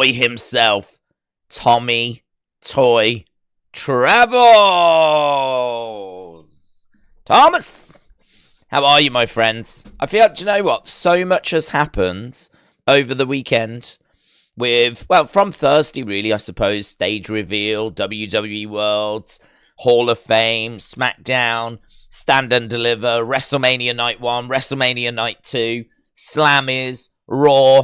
boy himself, Tommy Toy Travels. Thomas, how are you, my friends? I feel, do you know what? So much has happened over the weekend with, well, from Thursday, really, I suppose. Stage reveal, WWE Worlds, Hall of Fame, SmackDown, Stand and Deliver, WrestleMania Night 1, WrestleMania Night 2, Slammies, Raw,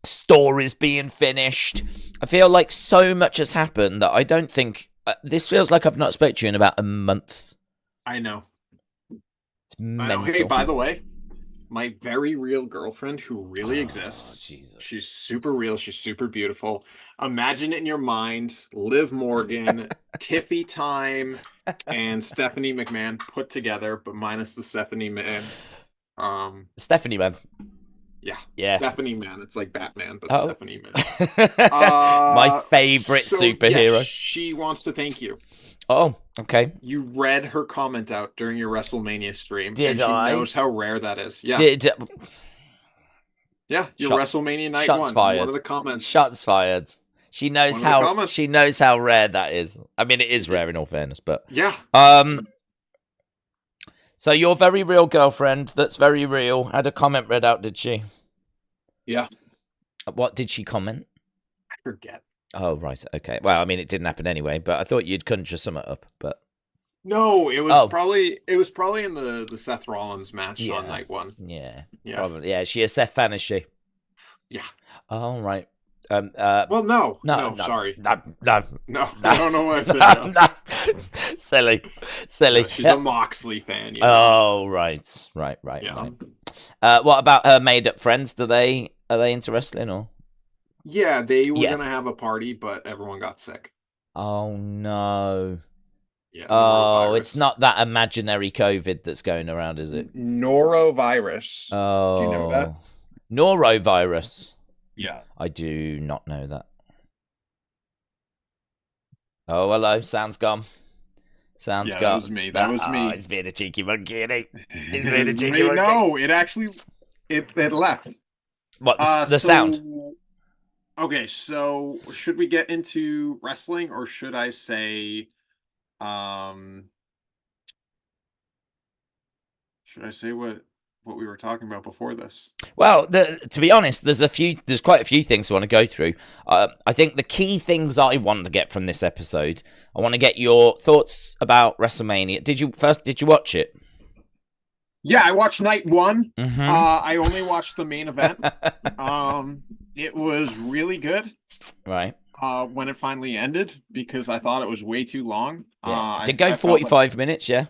stories being finished. I feel like so much has happened that I don't think... this feels like I've not spoken to you in about a month. I know. It's mental. Hey, by the way, my very real girlfriend who really exists. Jesus. She's super real. She's super beautiful. Imagine it in your mind. Liv Morgan, Tiffy Time, and Stephanie McMahon put together, but minus the Stephanie Man. Stephanie Man. Yeah. Stephanie Man. It's like Batman, but Stephanie Man. My favorite superhero. Yes, she wants to thank you. Oh, okay. You read her comment out during your WrestleMania stream. Did I? She knows how rare that is. Yeah. Yeah, your WrestleMania Night 1. Fired. One of the comments. Shots fired. She knows how rare that is. I mean, it is rare in all fairness, but yeah. So your very real girlfriend, that's very real, had a comment read out, did she? Yeah. What did she comment? I forget. Oh, right. Okay. Well, I mean, it didn't happen anyway, but I thought you'd conjure something up, but no, it was probably in the Seth Rollins match on Night 1. Yeah. Yeah. Probably. Yeah, is she a Seth fan, is she? Yeah. Oh, right. Well, no, sorry. No. I don't know what I said. Silly. No, she's a Moxley fan. Oh, right. Yeah. What about her made-up friends? Are they into wrestling or? Yeah, they were gonna have a party, but everyone got sick. Oh no. Yeah. Oh, it's not that imaginary COVID that's going around, is it? Norovirus. Oh. Do you know that? Norovirus. Yeah. I do not know that. Oh, hello. Sound's gone. Gone. That was me. That was me. He's being a cheeky monkey, isn't he? He's being a cheeky monkey. No, it actually it left. What, the sound? Okay, so should we get into wrestling or should I say what we were talking about before this? Well, to be honest, there's quite a few things I want to go through. I think the key things I want to get from this episode, I want to get your thoughts about WrestleMania. Did you watch it? Yeah, I watched Night 1. Mm-hmm. I only watched the main event. It was really good. Right. When it finally ended, because I thought it was way too long. Yeah. Did go 45 minutes, yeah?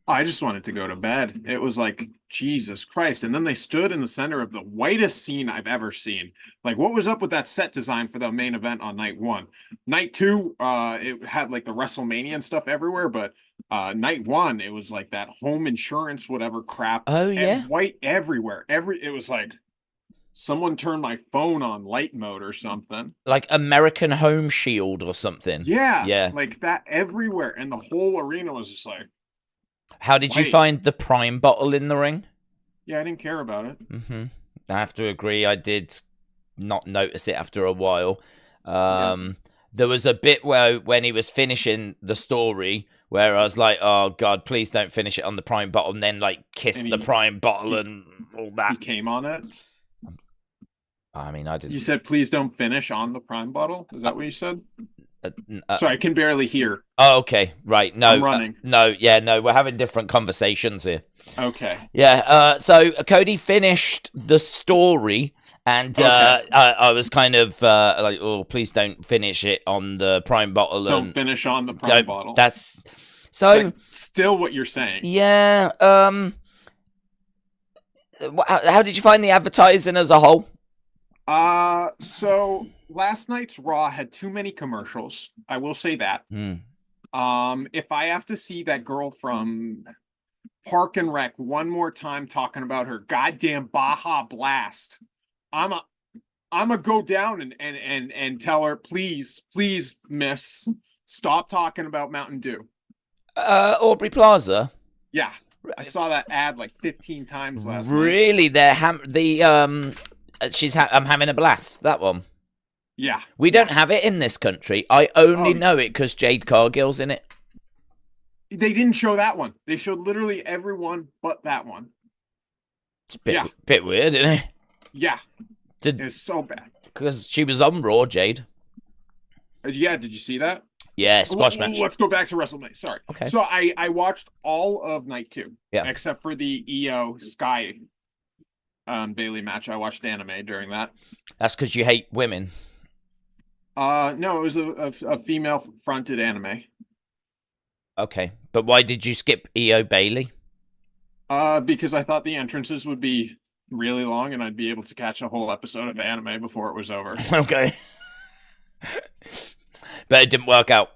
I just wanted to go to bed. It was like, Jesus Christ. And then they stood in the center of the whitest scene I've ever seen. Like, what was up with that set design for the main event on Night 1? Night 2, it had like the WrestleMania and stuff everywhere, but Night 1, it was like that home insurance, whatever crap. Oh, yeah? And white everywhere. It was like someone turned my phone on light mode or something. Like American Home Shield or something. Yeah. Like that everywhere. And the whole arena was just like, how did you find the Prime bottle in the ring? Yeah, I didn't care about it. Mm-hmm. I have to agree. I did not notice it after a while. There was a bit when he was finishing the story where I was like, oh, God, please don't finish it on the Prime bottle, and then like kiss the Prime bottle and all that. He came on it? I mean, I didn't. You said, please don't finish on the Prime bottle? Is that what you said? Sorry, I can barely hear. Oh, okay. Right. No. I'm running. No, we're having different conversations here. Okay. Yeah. So Cody finished the story, and I was kind of like, oh, please don't finish it on the Prime bottle. Don't finish on the Prime bottle. That's so. Like, still what you're saying. Yeah. How did you find the advertising as a whole? So last night's Raw had too many commercials. I will say that. If I have to see that girl from Park and Rec one more time talking about her goddamn Baja Blast, I'm a go down and tell her, please, miss, stop talking about Mountain Dew. Aubrey Plaza. Yeah, I saw that ad like 15 times last night. Really? I'm having a blast. That one. Yeah. We don't have it in this country. I only Oh, know it because Jade Cargill's in it. they didn't show that one. They showed literally everyone but that one. It's a bit weird, isn't it? Yeah. It's so bad. Because she was on Raw, Jade. Yeah, did you see that? Yeah, squash match. Let's go back to WrestleMania. Sorry. Okay. So I watched all of night 2. Yeah. Except for the EO Sky Bailey match. I watched anime during that. That's because you hate women. No, it was a female fronted anime. Okay, but why did you skip EO Bailey? Because I thought the entrances would be really long and I'd be able to catch a whole episode of anime before it was over. Okay. But it didn't work out.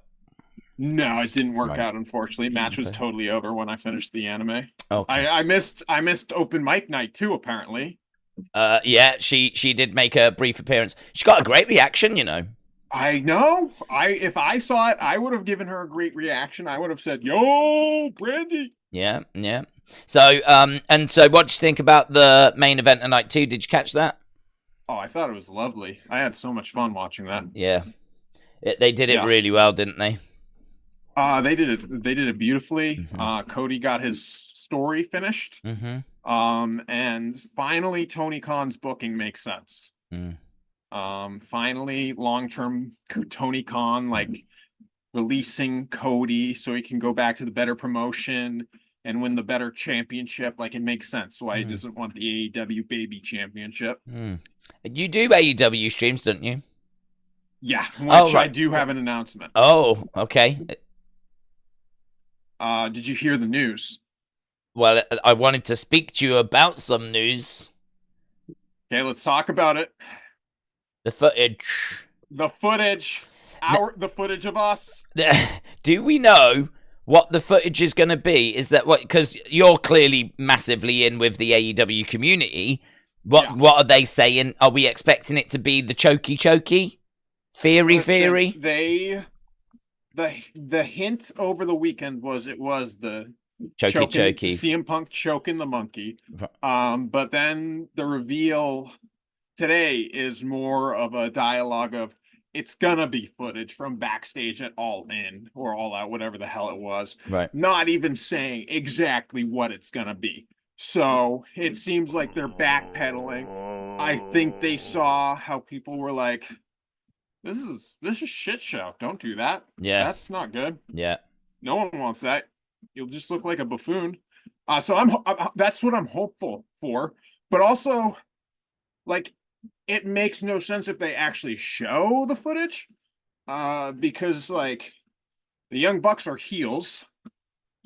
No, it didn't work out, unfortunately. Match was totally over when I finished the anime. Okay. I missed open mic night too, apparently. Yeah, she did make a brief appearance. She got a great reaction, you know. I know. If I saw it, I would have given her a great reaction. I would have said, "Yo, Brandy." Yeah. So, and so what did you think about the main event of night 2? Did you catch that? Oh, I thought it was lovely. I had so much fun watching that. Yeah. They did it really well, didn't they? They did it. They did it beautifully. Mm-hmm. Cody got his story finished. Mm-hmm. And finally, Tony Khan's booking makes sense. Finally, long-term Tony Khan releasing Cody so he can go back to the better promotion and win the better championship. Like, it makes sense why he doesn't want the AEW baby championship. You do AEW streams, don't you? Yeah, which I do have an announcement. Oh, okay. Did you hear the news? Well, I wanted to speak to you about some news. Okay, let's talk about it. The footage. The footage. The footage of us. Do we know what the footage is going to be? Is that what? Because you're clearly massively in with the AEW community. What are they saying? Are we expecting it to be the chokey? Theory? The hint over the weekend was the chokey. CM Punk choking the monkey. But then the reveal today is more of a dialogue of it's gonna be footage from backstage at All In or All Out, whatever the hell it was. Right. Not even saying exactly what it's gonna be. So it seems like they're backpedaling. I think they saw how people were like, This is shit show. Don't do that. Yeah. That's not good. Yeah. No one wants that. You'll just look like a buffoon. So that's what I'm hopeful for. But also, it makes no sense if they actually show the footage. Because the Young Bucks are heels.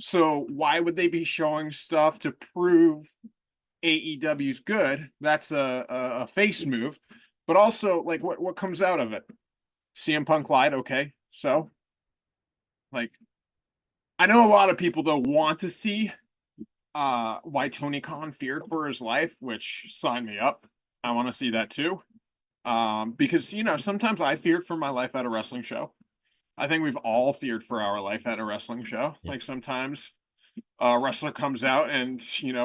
So why would they be showing stuff to prove AEW's good? That's a face move. But also, what comes out of it? CM Punk lied, okay. So, I know a lot of people, though, want to see why Tony Khan feared for his life, which sign me up. I want to see that, too. Because, sometimes I feared for my life at a wrestling show. I think we've all feared for our life at a wrestling show. Yeah. Sometimes a wrestler comes out and,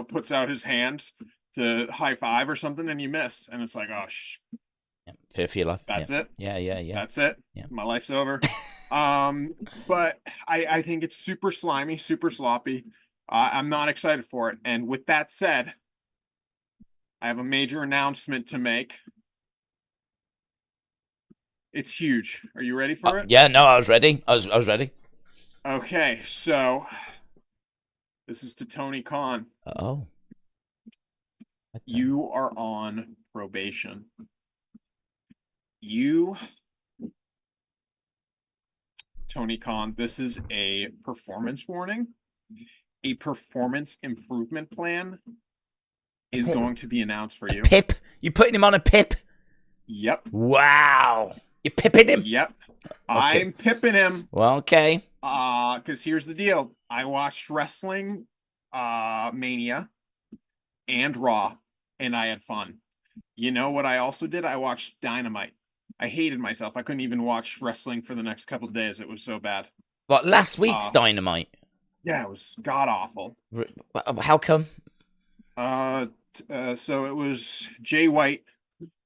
puts out his hand to high five or something and you miss. And it's like, oh, fear for your life. That's it. Yeah. That's it. Yeah. My life's over. But I think it's super slimy, super sloppy. I'm not excited for it. And with that said, I have a major announcement to make. It's huge. Are you ready for it? Yeah, no, I was ready. I was ready. Okay, so this is to Tony Khan. Oh. You are on probation. Tony Khan, this is a performance warning. A performance improvement plan is going to be announced for you. Pip? You putting him on a pip? Yep. Wow. You're pipping him? Yep. Okay. I'm pipping him. Well, okay. Because here's the deal. I watched Wrestling Mania and Raw, and I had fun. You know what I also did? I watched Dynamite. I hated myself. I couldn't even watch wrestling for the next couple of days. It was so bad. What, last week's Dynamite? Yeah, it was god-awful. How come? So it was Jay White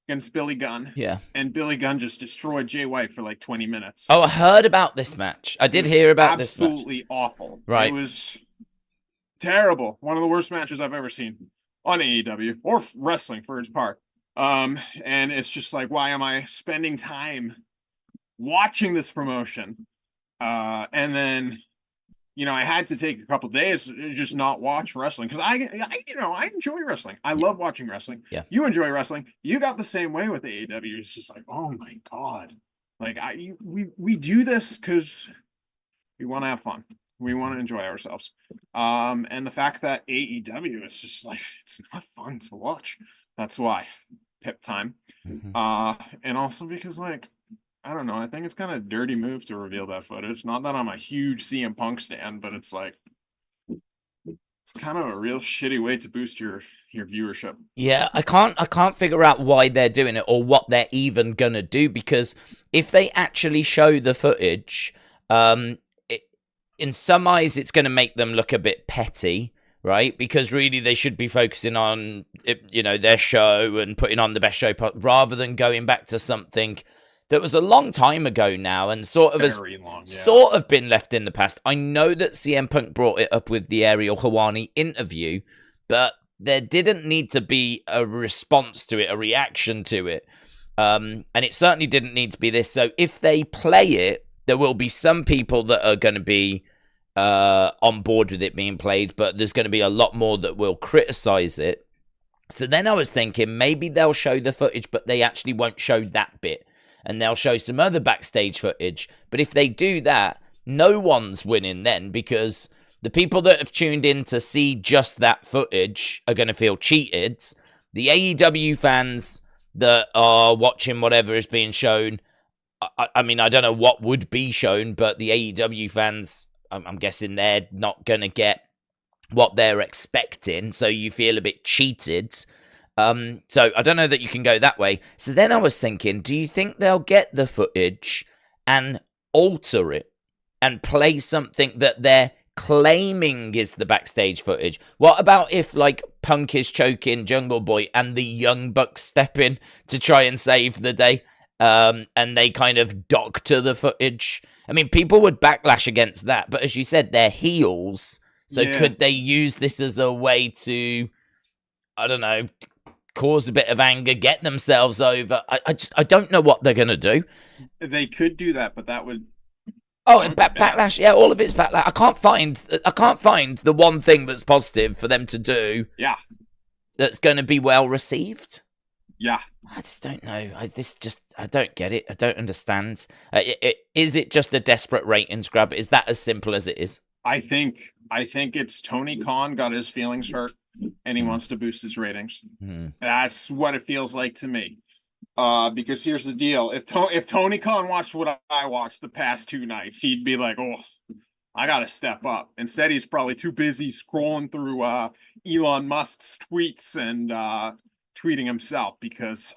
against Billy Gunn. Yeah. And Billy Gunn just destroyed Jay White for like 20 minutes. Oh, I heard about this match. I did hear about this match. Absolutely awful. Right. It was terrible. One of the worst matches I've ever seen on AEW or wrestling for its part. And it's just like, why am I spending time watching this promotion? And then, you know, I had to take a couple days to just not watch wrestling because I enjoy wrestling. I love watching wrestling. Yeah. You enjoy wrestling. You got the same way with AEW. It's just like, oh my God. Like we do this because we want to have fun. We want to enjoy ourselves. And the fact that AEW is just like, it's not fun to watch. That's why. Pip time. And also because, like, I don't know, I think it's kind of a dirty move to reveal that footage. Not that I'm a huge CM Punk stan, but it's like, it's kind of a real shitty way to boost your viewership. Yeah, I can't figure out why they're doing it or what they're even gonna do, because if they actually show the footage, in some eyes it's gonna make them look a bit petty, right? Because really they should be focusing on, you know, their show and putting on the best show rather than going back to something that was a long time ago now and sort of been left in the past. I know that CM Punk brought it up with the Ariel Helwani interview, but there didn't need to be a response to it, a reaction to it. And it certainly didn't need to be this. So if they play it, there will be some people that are going to be on board with it being played, but there's going to be a lot more that will criticize it. So then I was thinking maybe they'll show the footage, but they actually won't show that bit. And they'll show some other backstage footage. But if they do that, no one's winning then, because the people that have tuned in to see just that footage are going to feel cheated. The AEW fans that are watching whatever is being shown, I mean, I don't know what would be shown, but the AEW fans, I'm guessing they're not going to get what they're expecting. So you feel a bit cheated. So I don't know that you can go that way. So then I was thinking, do you think they'll get the footage and alter it and play something that they're claiming is the backstage footage? What about if, like, Punk is choking Jungle Boy and the Young Bucks step in to try and save the day, and they kind of doctor the footage? I mean, people would backlash against that, but as you said, they're heels. So could they use this as a way to, I don't know, cause a bit of anger, get themselves over? I don't know what they're gonna do. They could do that, but that would backlash. Yeah, all of it's backlash. I can't find the one thing that's positive for them to do. Yeah, that's going to be well received. Yeah, I just don't know. I don't get it. I don't understand. Is it just a desperate ratings grab? Is that as simple as it is? I think it's Tony Khan got his feelings hurt and he wants to boost his ratings. That's what it feels like to me. Because here's the deal: if Tony Khan watched what I watched the past 2 nights, he'd be like, "Oh, I gotta step up." Instead, he's probably too busy scrolling through Elon Musk's tweets and tweeting himself because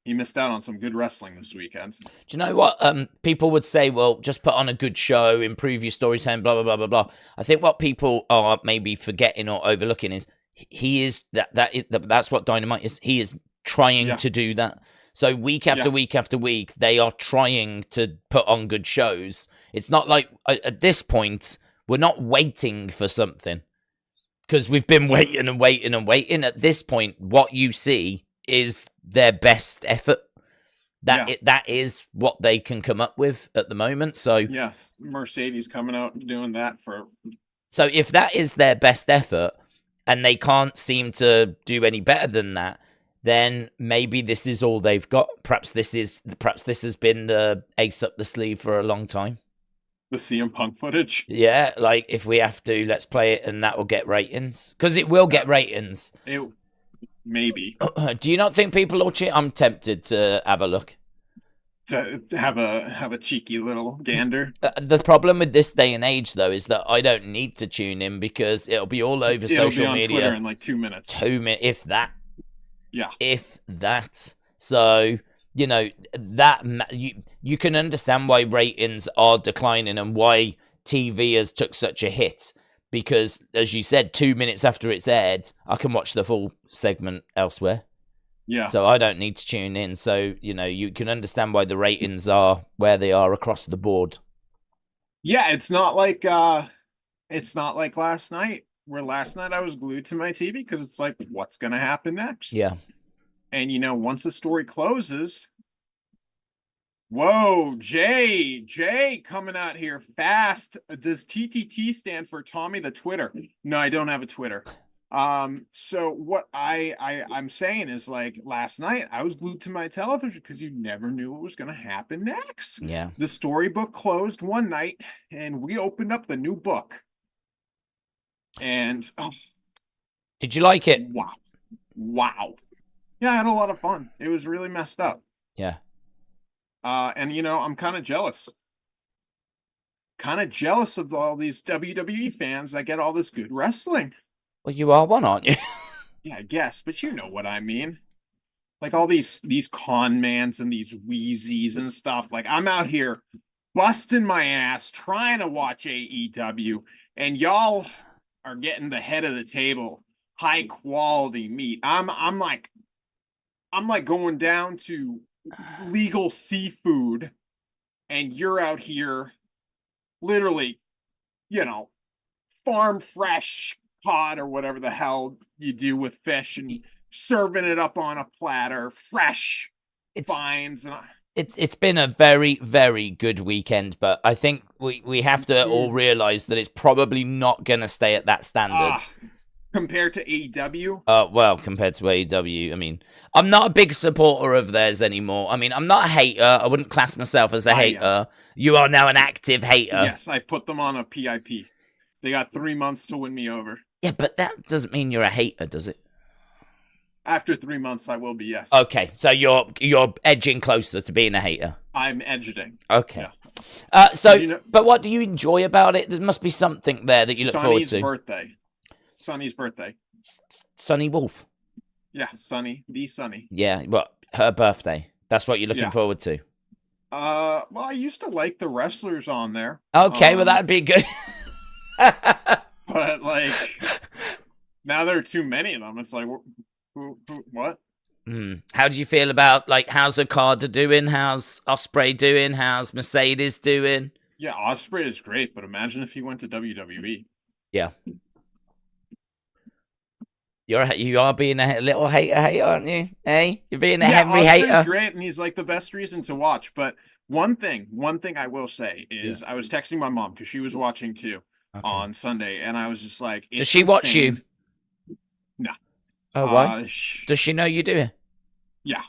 he missed out on some good wrestling this weekend. Do you know what? People would say, well, just put on a good show, improve your storytelling, blah, blah, blah, blah, blah. I think what people are maybe forgetting or overlooking is he is that's what Dynamite is. He is trying to do that. So week after week after week, they are trying to put on good shows. It's not like at this point, we're not waiting for something because we've been waiting and waiting and waiting. At this point, what you see is their best effort. That is what they can come up with at the moment. So yes, Mercedes coming out and doing that for. So if that is their best effort and they can't seem to do any better than that, then maybe this is all they've got. Perhaps this has been the ace up the sleeve for a long time. The CM Punk footage. Yeah, like if we have to, let's play it and that will get ratings. Because it will get ratings. Maybe. Do you not think people will cheat? I'm tempted to have a look. To have a cheeky little gander. The problem with this day and age, though, is that I don't need to tune in because it'll be all over social media. Twitter in like 2 minutes. 2 minutes, if that. Yeah. If that. So, you know, that you can understand why ratings are declining and why TV has took such a hit. Because, as you said, 2 minutes after it's aired, I can watch the full segment elsewhere. Yeah. So I don't need to tune in. So, you know, you can understand why the ratings are where they are across the board. Yeah, it's not like last night, where last night I was glued to my TV because it's like, what's gonna happen next? Yeah. And once the story closes, whoa, Jay coming out here fast. Does TTT stand for Tommy the Twitter? No, I don't have a Twitter. So what I'm saying is, like, last night I was glued to my television because you never knew what was going to happen next. Yeah. The storybook closed one night and we opened up the new book. And did you like it? Wow. Yeah, I had a lot of fun. It was really messed up. Yeah. And I'm kind of jealous. Kind of jealous of all these WWE fans that get all this good wrestling. Well, you are one, aren't you? Yeah, I guess, but you know what I mean. Like all these con mans and these wheezies and stuff. Like, I'm out here busting my ass trying to watch AEW, and y'all are getting the head of the table, high quality meat. I'm like going down to legal seafood, and you're out here literally, farm fresh cod or whatever the hell you do with fish, and serving it up on a platter, fresh fines. And it's been a very, very good weekend, but I think we have to all realize that it's probably not going to stay at that standard. Compared to AEW? Well, compared to AEW, I mean, I'm not a big supporter of theirs anymore. I mean, I'm not a hater. I wouldn't class myself as a hater. You are now an active hater. Yes, I put them on a PIP. They got 3 months to win me over. Yeah, but that doesn't mean you're a hater, does it? After 3 months, I will be, yes. Okay, so you're edging closer to being a hater. I'm edging. Okay. Yeah. But what do you enjoy about it? There must be something there that you look forward to. Sonny's birthday. Sunny Wolf. Yeah, Sunny. The Sunny. Yeah, what? Her birthday. That's what you're looking forward to. Well, I used to like the wrestlers on there. Okay, well, that'd be good. But, like, now there are too many of them. It's like, what? How do you feel about, like, how's Okada doing? How's Ospreay doing? How's Mercedes doing? Yeah, Ospreay is great, but imagine if he went to WWE. Yeah. You are being a little hater, aren't you? Hey, you're being a Henry hater. Ospreay's great, and he's like the best reason to watch. But one thing I will say is, I was texting my mom because she was watching too on Sunday, and I was just like, does she watch you? No. Oh, why? Does she know you do it? Yeah.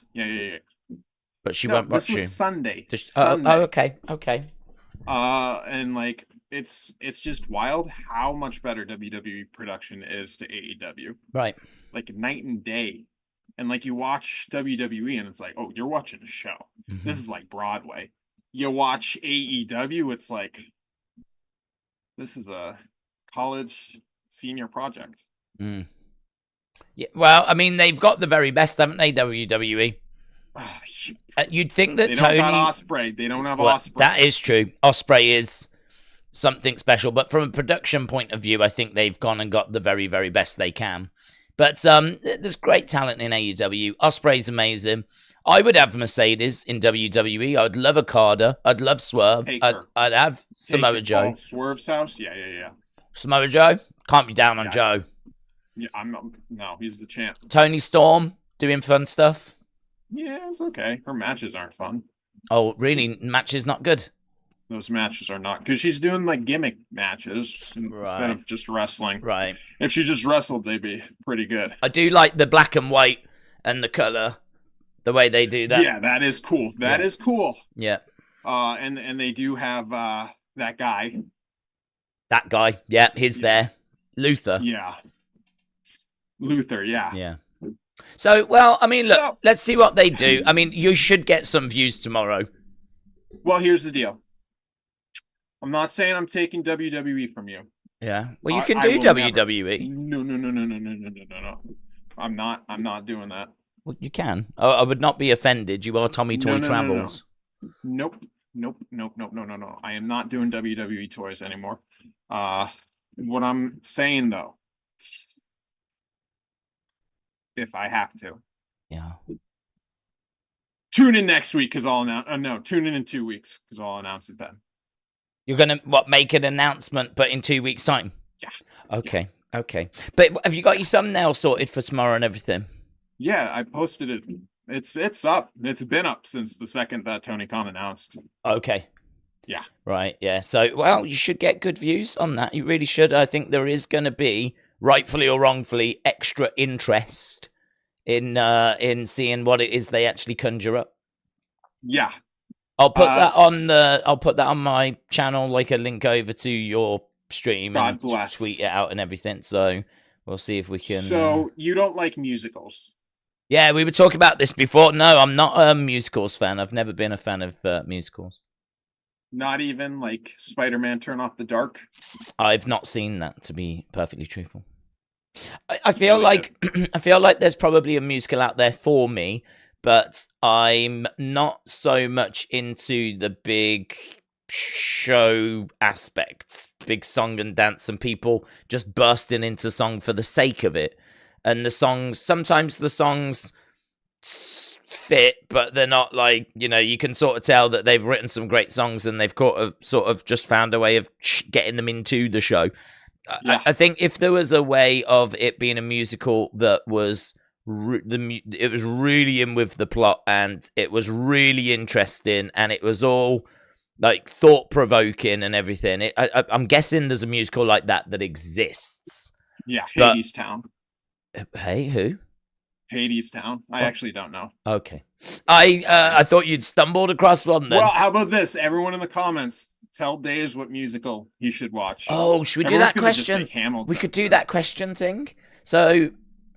But she won't watch you. This was Sunday. Sunday. Oh, okay. And like, it's just wild how much better WWE production is to AEW. Right. Like, night and day. And like, you watch WWE and it's like, oh, you're watching a show. Mm-hmm. This is like Broadway. You watch AEW, it's like, this is a college senior project. Yeah, well, I mean, they've got the very best, haven't they, WWE? You'd think that Tony... They don't have Ospreay. They don't have Ospreay. That is true. Ospreay is something special. But from a production point of view, I think they've gone and got the very, very best they can. But there's great talent in AEW. Ospreay's amazing. I would have Mercedes in WWE. I'd love Okada. I'd love Swerve. I'd have Samoa Joe. Swerve's house? Yeah. Samoa Joe? Can't be down on Joe. Yeah, no, he's the champ. Tony Storm doing fun stuff. Yeah, it's okay. Her matches aren't fun. Oh, really? Matches not good? Those matches are not, because she's doing like gimmick matches instead of just wrestling. Right. If she just wrestled, they'd be pretty good. I do like the black and white and the color, the way they do that. Yeah, that is cool. That is cool. Yeah. And they do have that guy. That guy. Yeah, he's there. Luther. Yeah. Luther, yeah. Yeah. So, well, I mean, look, let's see what they do. I mean, you should get some views tomorrow. Well, here's the deal. I'm not saying I'm taking WWE from you. Yeah. Well, you can do WWE. No. I'm not doing that. Well, you can. I would not be offended. You are Tommy Toy Travels. No. I am not doing WWE toys anymore. What I'm saying, though, if I have to, Yeah. Tune in next week because I'll announce. No, tune in 2 weeks because I'll announce it then. You're gonna make an announcement, but in 2 weeks' time? Yeah. Okay. Yeah. Okay. But have you got your thumbnail sorted for tomorrow and everything? Yeah, I posted it. It's up. It's been up since the second that Tony Khan announced. Okay. Yeah. Right. Yeah. So, well, you should get good views on that. You really should. I think there is going to be, rightfully or wrongfully, extra interest in seeing what it is they actually conjure up. Yeah. I'll put that on my channel, like a link over to your stream, and tweet it out and everything. So we'll see if we can. So you don't like musicals? Yeah, we were talking about this before. No, I'm not a musicals fan. I've never been a fan of musicals. Not even like Spider-Man Turn Off the Dark? I've not seen that, to be perfectly truthful. I feel like I feel like there's probably a musical out there for me, but I'm not so much into the big show aspects, big song and dance, and people just bursting into song for the sake of it. And the songs, sometimes the songs fit, but they're not like, you can sort of tell that they've written some great songs and they've sort of just found a way of getting them into the show. Yeah. I think if there was a way of it being a musical that was it was really in with the plot and it was really interesting and it was all like thought-provoking and everything, I'm guessing there's a musical like that exists. Yeah, Hadestown. Hey, who? Hadestown. I actually don't know. Okay. I thought you'd stumbled across one then. Well, how about this? Everyone in the comments, tell Daze what musical he should watch. Oh, should we do that question? We could do that question thing. So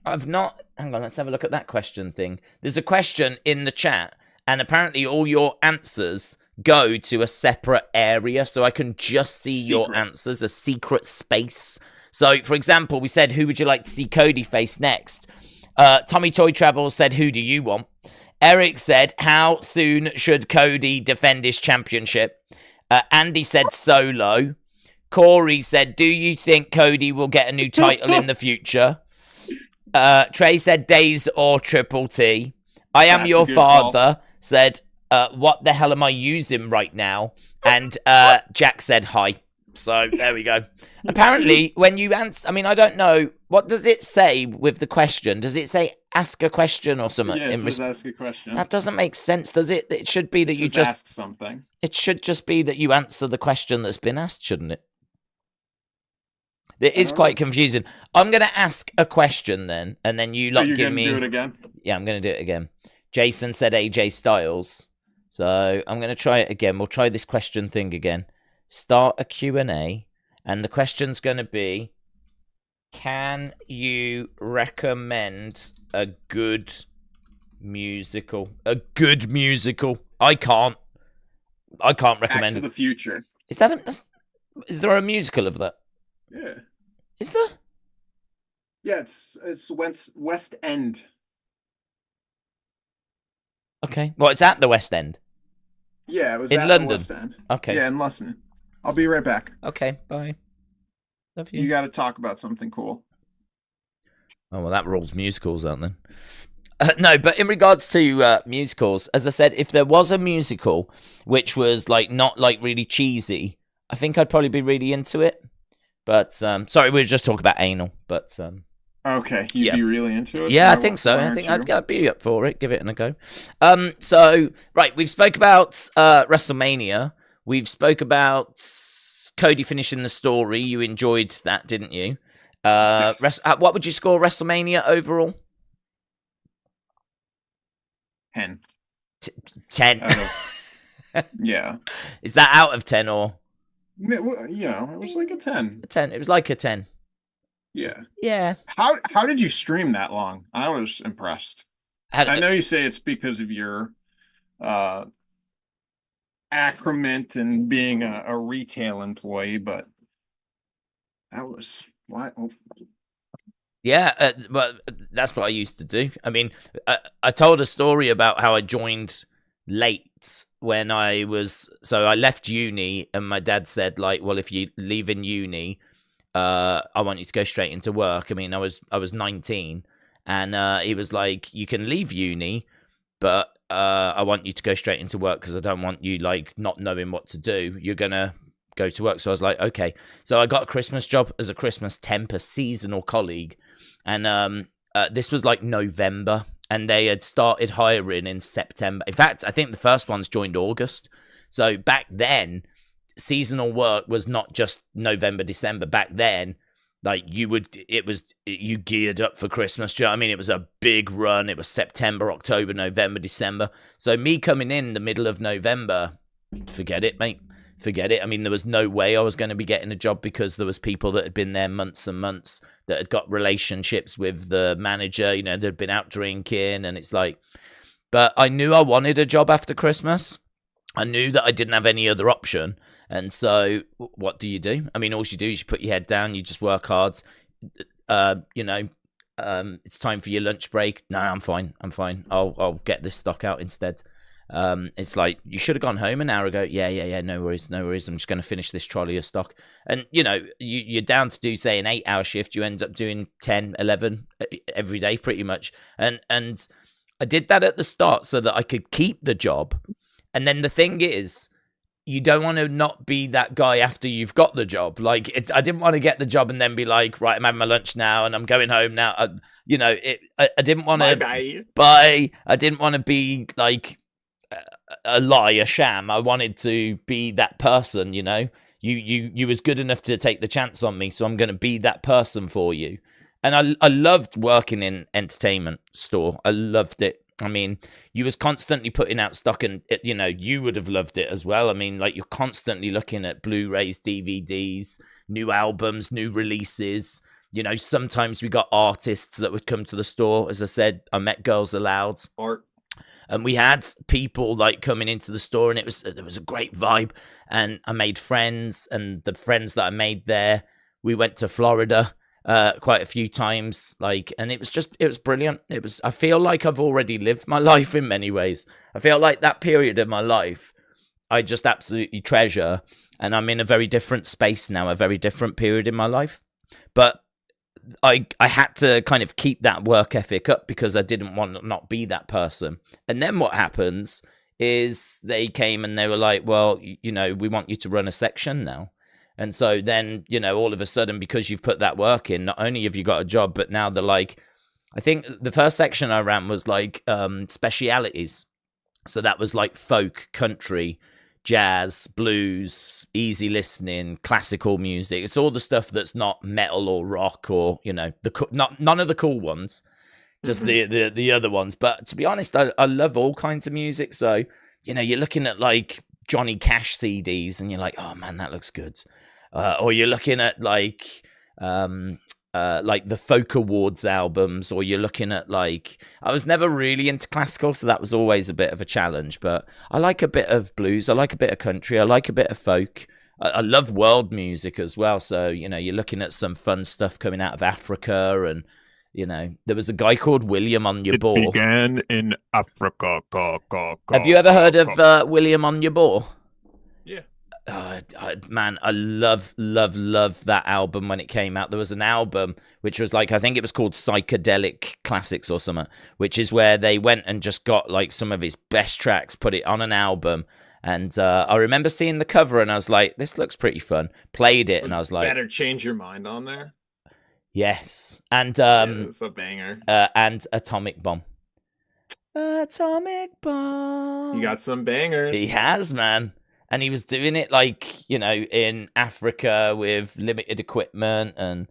hang on, let's have a look at that question thing. There's a question in the chat, and apparently all your answers go to a separate area, so I can just see your answers, a secret space. So, for example, we said, who would you like to see Cody face next? Tommy Toy Travel said, who do you want? Eric said, how soon should Cody defend his championship? Andy said, Solo. Corey said, do you think Cody will get a new title in the future? Trey said, Daze or Triple T. I am your father said, what the hell am I using right now? And Jack said, hi. So there we go. Apparently, when you answer, I don't know, what does it say with the question? Does it say ask a question or something? Yeah, it says ask a question. That doesn't make sense, does it? It should be that you just ask something. It should just be that you answer the question that's been asked, shouldn't it? It is quite confusing. I'm going to ask a question then, and then you give me. Do it again? Yeah, I'm going to do it again. Jason said AJ Styles, so I'm going to try it again. We'll try this question thing again. Start a Q&A, and the question's going to be, can you recommend a good musical? A good musical. I can't recommend. Back to the Future. Is there a musical of that? Yeah. Is there? Yeah, it's West End. Okay. Well, it's at the West End. Yeah, it was in at London. The West End. Okay. Yeah, in London. I'll be right back. Okay, bye. Love you. You got to talk about something cool. Oh, well, that rules musicals out then. No, but in regards to musicals, as I said, if there was a musical which was not really cheesy, I think I'd probably be really into it. But sorry, we were just talking about anal. But okay, you'd be really into it. Yeah, I think so. I think I'd be up for it. Give it a go. So right, we've spoke about WrestleMania. We've spoke about Cody finishing the story. You enjoyed that, didn't you? Yes. What would you score WrestleMania overall? 10. 10. Yeah. Is that out of 10 or? It was like a 10. A 10. It was like a 10. Yeah. Yeah. How did you stream that long? I was impressed. I know you say it's because of your accrement and being a retail employee, but that was why. Oh. Yeah, but that's what I used to do. I told a story about how I joined late when I left uni, and my dad said, well, if you leave in uni, I want you to go straight into work. I was 19, And he was like, you can leave uni, but I want you to go straight into work because I don't want you like not knowing what to do. You're going to go to work. So I was like, okay. So I got a Christmas job as a Christmas temp, a seasonal colleague. And this was like November, and they had started hiring in September. In fact, I think the first ones joined August. So back then, seasonal work was not just November, December. Back then, like you geared up for Christmas. Do you know what I mean? It was a big run. It was September, October, November, December. So me coming in the middle of November, forget it, mate. Forget it. I mean, there was no way I was going to be getting a job because there was people that had been there months and months that had got relationships with the manager, you know, they'd been out drinking, and it's like, but I knew I wanted a job after Christmas. I knew that I didn't have any other option. And so what do? I mean, all you do is you put your head down, you just work hard. It's time for your lunch break. No, I'm fine. I'll get this stock out instead. It's like, you should have gone home an hour ago. Yeah. No worries. I'm just going to finish this trolley of stock. And, you know, you're down to do, say, an 8-hour shift. You end up doing 10, 11 every day, pretty much. And I did that at the start so that I could keep the job. And then the thing is, you don't want to not be that guy after you've got the job. Like, I didn't want to get the job and then be like, right, I'm having my lunch now and I'm going home now. I didn't want to bye. I didn't want to be like a lie, a sham. I wanted to be that person, you know. You was good enough to take the chance on me, so I'm going to be that person for you. And I loved working in entertainment store. I loved it. I mean, you was constantly putting out stock, and you know, you would have loved it as well. I mean, like, you're constantly looking at Blu-rays, DVDs, new albums, new releases. You know, sometimes we got artists that would come to the store. As I said, I met Girls Aloud. Art. And we had people like coming into the store, and there was a great vibe. And I made friends, and the friends that I made there, we went to Florida quite a few times, like, and it was brilliant. I feel like I've already lived my life in many ways. I feel like that period of my life I just absolutely treasure, and I'm in a very different space now, a very different period in my life. But I had to kind of keep that work ethic up because I didn't want to not be that person. And then what happens is they came and they were like, well, you know, we want you to run a section now. And so then, you know, all of a sudden, because you've put that work in, not only have you got a job, but now they're like, I think the first section I ran was like specialities. So that was like folk, country, jazz, blues, easy listening, classical music. It's all the stuff that's not metal or rock or, you know, none of the cool ones, just the other ones. But to be honest, I love all kinds of music. So, you know, you're looking at like Johnny Cash CDs and you're like, oh man, that looks good. Or you're looking at like the Folk Awards albums, or you're looking at like, I was never really into classical, so that was always a bit of a challenge, but I like a bit of blues, I like a bit of country, I like a bit of folk. I love world music as well, so, you know, you're looking at some fun stuff coming out of Africa, and, you know, there was a guy called William on Your Ball. It began in Africa. Have you ever heard of William on Your Ball? Yeah. Man, I love that album when it came out. There was an album which was like, I think it was called Psychedelic Classics or something, which is where they went and just got like some of his best tracks, put it on an album. And I remember seeing the cover and I was like, this looks pretty fun. Played it and I was like, Better Change Your Mind on there. Yes. And it's a banger. And Atomic Bomb. Atomic Bomb. He got some bangers. He has, man. And he was doing it like, you know, in Africa with limited equipment, and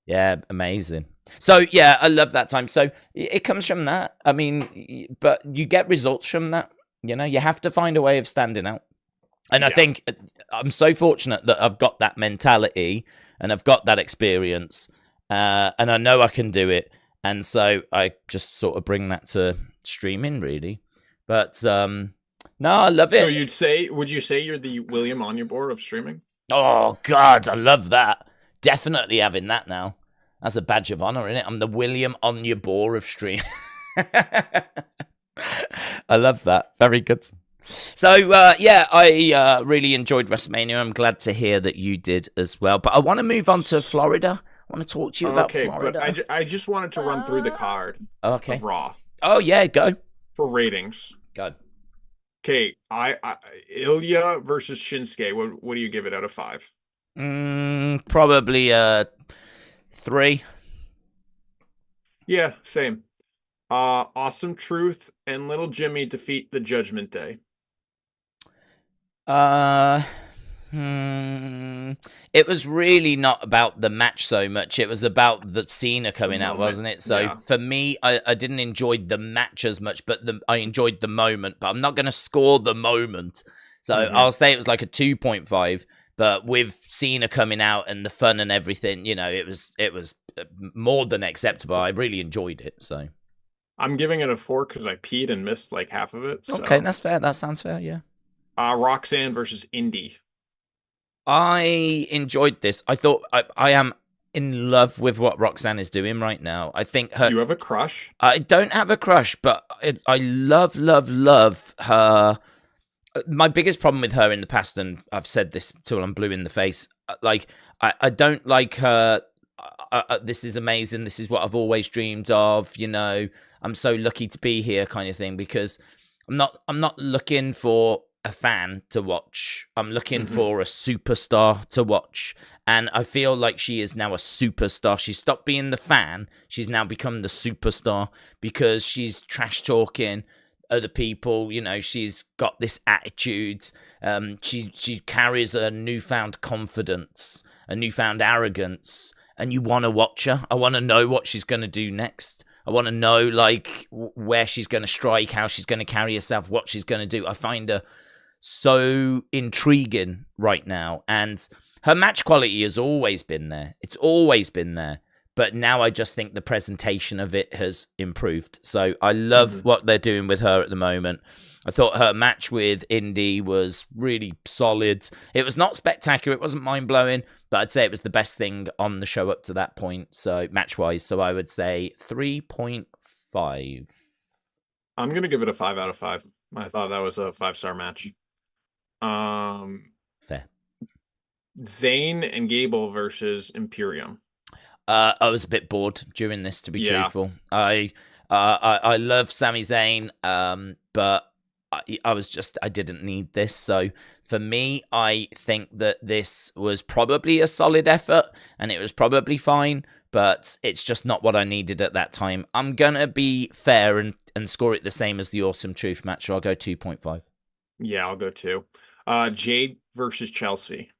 yeah, amazing. So yeah, I love that time. So it comes from that. I mean, but you get results from that. You know, you have to find a way of standing out. And I think I'm so fortunate that I've got that mentality and I've got that experience, and I know I can do it. And so I just sort of bring that to streaming, really. But no, I love it. So would you say you're the William on Your Board of streaming? Oh God, I love that. Definitely having that now. That's a badge of honor, isn't it? I'm the William on Your Board of stream. I love that. Very good. So yeah, I really enjoyed WrestleMania. I'm glad to hear that you did as well. But I want to move on to Florida. want to talk to you about Florida. But I just wanted to run through the card of Raw. Oh, yeah, go. For ratings. Go. Okay, Ilya versus Shinsuke. What do you give it out of 5? Probably 3. Yeah, same. Awesome Truth and Little Jimmy defeat the Judgment Day. It was really not about the match so much. It was about the Cena coming out, wasn't it? So for me, I didn't enjoy the match as much, but I enjoyed the moment. But I'm not going to score the moment. So I'll say it was like a 2.5. But with Cena coming out and the fun and everything, you know, it was more than acceptable. I really enjoyed it. So I'm giving it a 4 because I peed and missed like half of it. So. Okay, that's fair. That sounds fair. Yeah. Roxanne versus Indy. I enjoyed this. I thought I am in love with what Roxanne is doing right now. I think her. You have a crush? I don't have a crush, but I love her. My biggest problem with her in the past, and I've said this till I'm blue in the face, like, I don't like her. This is amazing. This is what I've always dreamed of. You know, I'm so lucky to be here, kind of thing. Because I'm not looking for a fan to watch. I'm looking for a superstar to watch, and I feel like she is now a superstar. She stopped being the fan. She's now become the superstar because she's trash talking other people. You know, she's got this attitude. She carries a newfound confidence, a newfound arrogance, and you want to watch her. I want to know what she's going to do next. I want to know, like, where she's going to strike, how she's going to carry herself, what she's going to do. I find her so intriguing right now, and her match quality has always been there. It's always been there. But now I just think the presentation of it has improved. So I love what they're doing with her at the moment. I thought her match with Indy was really solid. It was not spectacular. It wasn't mind-blowing. But I'd say it was the best thing on the show up to that point. So match-wise. So I would say 3.5. I'm going to give it a 5 out of 5. I thought that was a 5-star match. Fair. Zayn and Gable versus Imperium. I was a bit bored during this, to be truthful. I love Sami Zayn, but I didn't need this. So for me, I think that this was probably a solid effort, and it was probably fine, but it's just not what I needed at that time. I'm gonna be fair and score it the same as the Awesome Truth match, so I'll go 2.5. Yeah, I'll go 2. Jade versus Chelsea.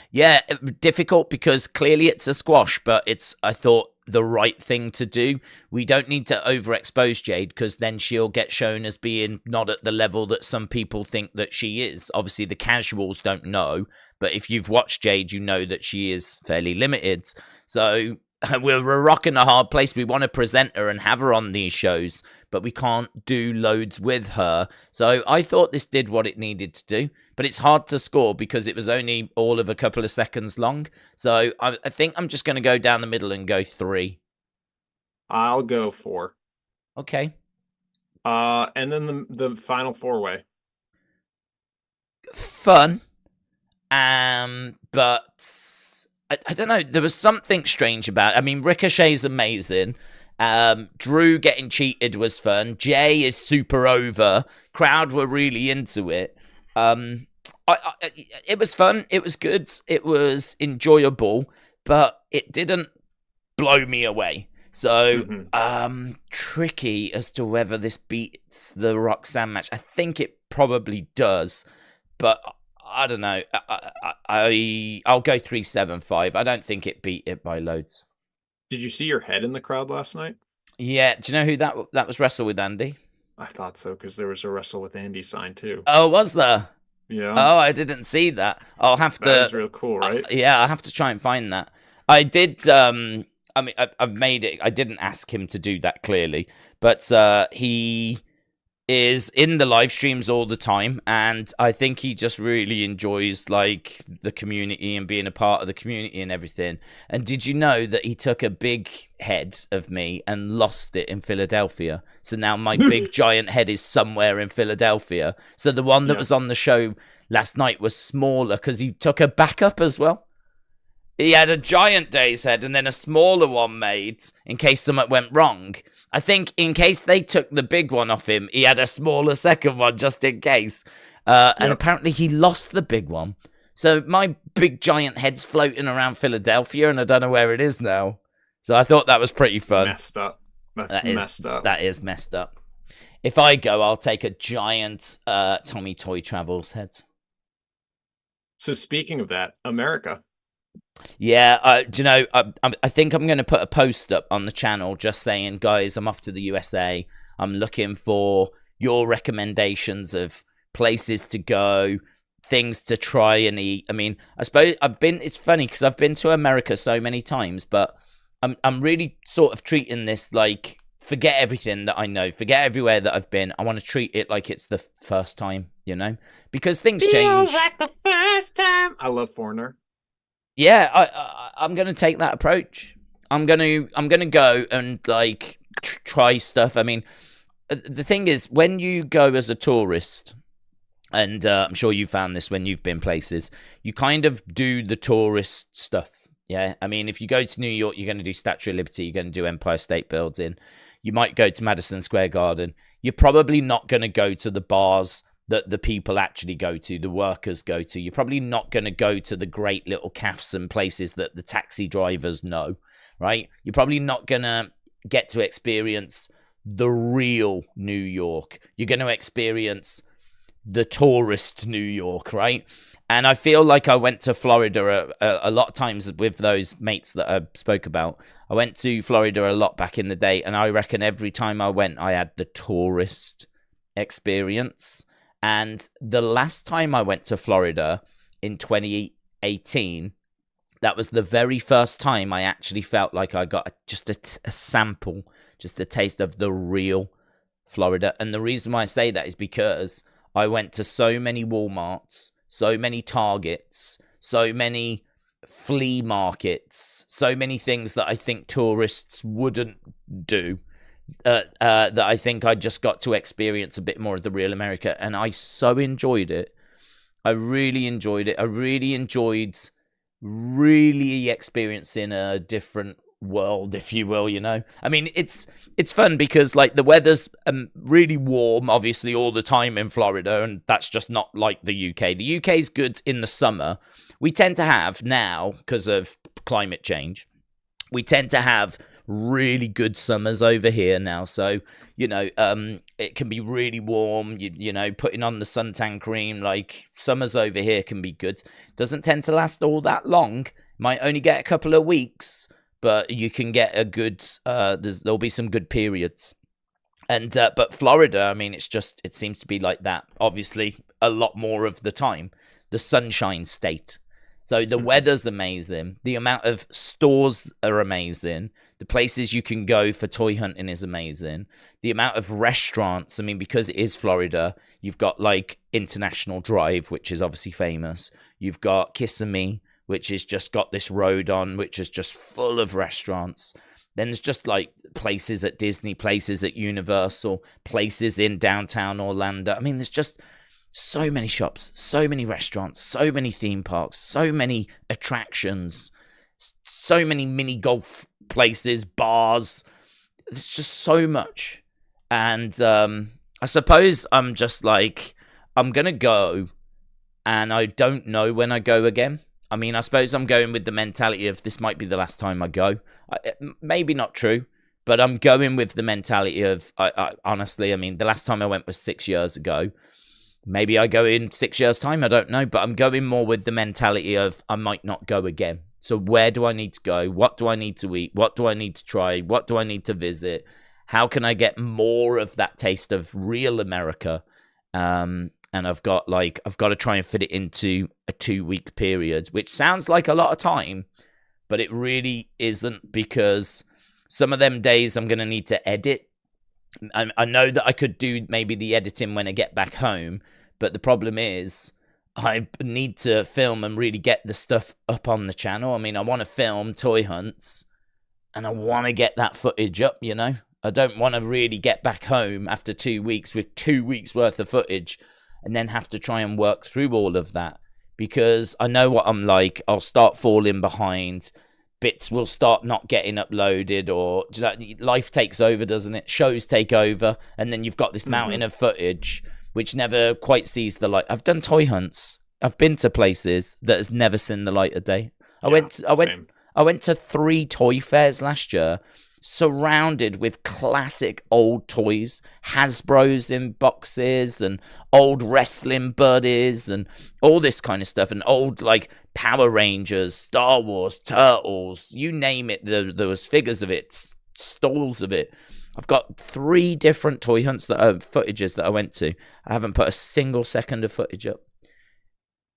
Yeah, difficult because clearly it's a squash, but it's, I thought, the right thing to do. We don't need to overexpose Jade because then she'll get shown as being not at the level that some people think that she is. Obviously, the casuals don't know, but if you've watched Jade, you know that she is fairly limited. So we're a rock in a hard place. We want to present her and have her on these shows, but we can't do loads with her. So I thought this did what it needed to do, but it's hard to score because it was only all of a couple of seconds long. So I think I'm just going to go down the middle and go 3. I'll go 4. Okay. And then the final 4-way. Fun. But I don't know. There was something strange about it. I mean, Ricochet's amazing. Drew getting cheated was fun. Jay is super over. Crowd were really into it. It was fun. It was good. It was enjoyable, but it didn't blow me away. So, tricky as to whether this beats the Roxanne match. I think it probably does, but I don't know. I'll go 3.75. I don't think it beat it by loads. Did you see your head in the crowd last night? Yeah. Do you know who that was? Wrestle with Andy? I thought so because there was a Wrestle with Andy sign too. Oh, was there? Yeah. Oh, I didn't see that. I'll have to. That was real cool, right? Yeah, I'll have to try and find that. I did. I mean, I've made it. I didn't ask him to do that clearly, but he is in the live streams all the time, and I think he just really enjoys like the community and being a part of the community and everything. And did you know that he took a big head of me and lost it in Philadelphia? So now my big giant head is somewhere in Philadelphia. So the one that was on the show last night was smaller because he took a backup as well. He had a giant Daze head and then a smaller one made in case something went wrong. I think in case they took the big one off him, he had a smaller second one just in case. And apparently he lost the big one. So my big giant head's floating around Philadelphia and I don't know where it is now. So I thought that was pretty fun. Messed up. That's messed up. That is messed up. If I go, I'll take a giant Tommy Toy Travels head. So speaking of that, America. Yeah, do you know, I think I'm going to put a post up on the channel just saying, guys, I'm off to the USA. I'm looking for your recommendations of places to go, things to try and eat. I mean, I suppose it's funny because I've been to America so many times, but I'm really sort of treating this like, forget everything that I know, forget everywhere that I've been. I want to treat it like it's the first time, you know, because things change. Like the first time. I love Foreigner. Yeah, I'm gonna take that approach. I'm gonna go and like try stuff. I mean, the thing is, when you go as a tourist, and I'm sure you found this when you've been places, you kind of do the tourist stuff. Yeah, I mean, if you go to New York, you're going to do Statue of Liberty, you're going to do Empire State Building, you might go to Madison Square Garden. You're probably not going to go to the bars that the people actually go to, the workers go to. You're probably not going to go to the great little cafes and places that the taxi drivers know, right? You're probably not going to get to experience the real New York. You're going to experience the tourist New York, right? And I feel like I went to Florida a lot of times with those mates that I spoke about. I went to Florida a lot back in the day, and I reckon every time I went, I had the tourist experience. And the last time I went to Florida in 2018, that was the very first time I actually felt like I got just a sample, just a taste of the real Florida. And the reason why I say that is because I went to so many Walmarts, so many Targets, so many flea markets, so many things that I think tourists wouldn't do. That I think I just got to experience a bit more of the real America, and I so enjoyed it. I really enjoyed it. I really enjoyed really experiencing a different world, if you will, you know. I mean, it's fun because like the weather's really warm, obviously, all the time in Florida, and that's just not like the UK. The UK is good in the summer. We tend to have now, because of climate change, we tend to have really good summers over here now. So, you know, it can be really warm, you know, putting on the suntan cream, like summers over here can be good. Doesn't tend to last all that long. Might only get a couple of weeks, but you can get a good, there'll be some good periods. And, but Florida, I mean, it seems to be like that, obviously, a lot more of the time. The sunshine state. So the weather's amazing. The amount of stores are amazing. The places you can go for toy hunting is amazing. The amount of restaurants, I mean, because it is Florida, you've got like International Drive, which is obviously famous. You've got Kissimmee, which has just got this road on, which is just full of restaurants. Then there's just like places at Disney, places at Universal, places in downtown Orlando. I mean, there's just so many shops, so many restaurants, so many theme parks, so many attractions, so many mini golf places, bars. There's just so much. And I suppose I'm just like, I'm going to go and I don't know when I go again. I mean, I suppose I'm going with the mentality of this might be the last time I go. Maybe not true, but I'm going with the mentality of, honestly, I mean, the last time I went was 6 years ago. Maybe I go in 6 years' time, I don't know, but I'm going more with the mentality of I might not go again. So where do I need to go? What do I need to eat? What do I need to try? What do I need to visit? How can I get more of that taste of real America? And I've got to try and fit it into a 2-week period, which sounds like a lot of time, but it really isn't, because some of them days I'm going to need to edit. I know that I could do maybe the editing when I get back home, but the problem is I need to film and really get the stuff up on the channel. I mean, I want to film toy hunts and I want to get that footage up, you know. I don't want to really get back home after 2 weeks with 2 weeks worth of footage and then have to try and work through all of that, because I know what I'm like. I'll start falling behind. Bits will start not getting uploaded, or life takes over, doesn't it? Shows take over, and then you've got this mountain of footage which never quite sees the light. I've done toy hunts. I've been to places that has never seen the light of day. I went to 3 toy fairs last year, surrounded with classic old toys, Hasbro's in boxes, and old wrestling buddies, and all this kind of stuff, and old like Power Rangers, Star Wars, Turtles, you name it. There was figures of it, stalls of it. I've got 3 different toy hunts footages that I went to. I haven't put a single second of footage up.